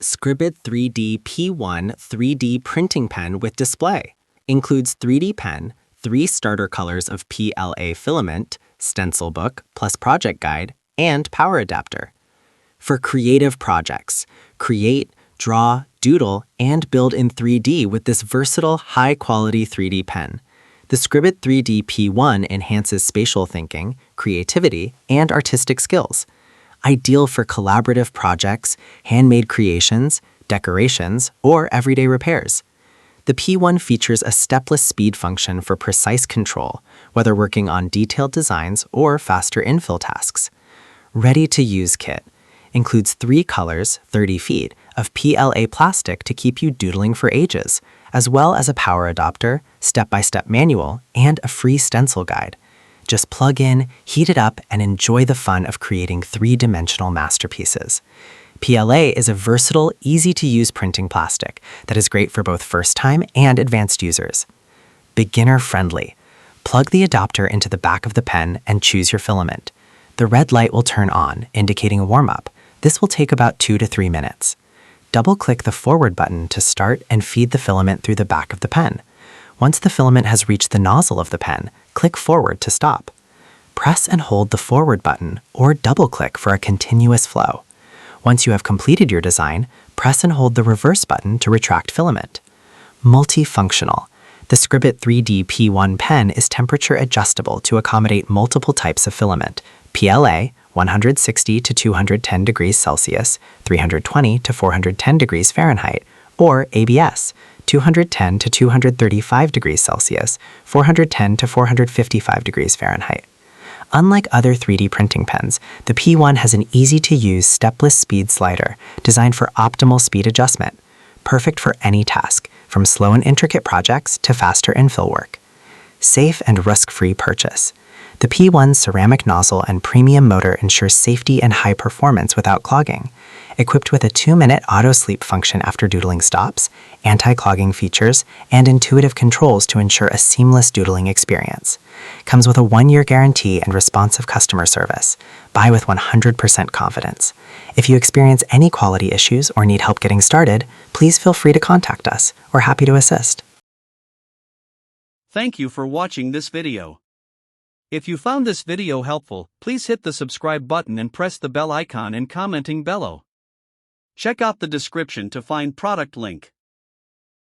SCRIB3D P1 3D printing pen with display. Includes 3D pen, 3 starter colors of PLA filament, stencil book, plus project guide, and power adapter. For creative projects, create, draw, doodle, and build in 3D with this versatile, high-quality 3D pen. The SCRIB3D P1 enhances spatial thinking, creativity, and artistic skills. Ideal for collaborative projects, handmade creations, decorations, or everyday repairs. The P1 features a stepless speed function for precise control, whether working on detailed designs or faster infill tasks. Ready-to-use kit. Includes 3 colors, 30 feet, of PLA plastic to keep you doodling for ages, as well as a power adapter, step-by-step manual, and a free stencil guide. Just plug in, heat it up, and enjoy the fun of creating 3-dimensional masterpieces. PLA is a versatile, easy-to-use printing plastic that is great for both first-time and advanced users. Beginner-friendly. Plug the adapter into the back of the pen and choose your filament. The red light will turn on, indicating a warm-up. This will take about 2 to 3 minutes. Double-click the forward button to start and feed the filament through the back of the pen. Once the filament has reached the nozzle of the pen, click forward to stop. Press and hold the forward button or double-click for a continuous flow. Once you have completed your design, press and hold the reverse button to retract filament. Multifunctional. The SCRIB3D P1 pen is temperature adjustable to accommodate multiple types of filament: PLA, 160 to 210 degrees Celsius, 320 to 410 degrees Fahrenheit, or ABS, 210 to 235 degrees Celsius, 410 to 455 degrees Fahrenheit. Unlike other 3D printing pens, the P1 has an easy-to-use stepless speed slider designed for optimal speed adjustment, perfect for any task, from slow and intricate projects to faster infill work. Safe and risk-free purchase. The P1's ceramic nozzle and premium motor ensures safety and high performance without clogging. Equipped with a 2-minute auto-sleep function after doodling stops, anti-clogging features, and intuitive controls to ensure a seamless doodling experience. Comes with a 1-year guarantee and responsive customer service. Buy with 100% confidence. If you experience any quality issues or need help getting started, please feel free to contact us. We're happy to assist. Thank you for watching this video. If you found this video helpful, please hit the subscribe button and press the bell icon and commenting below. Check out the description to find product link.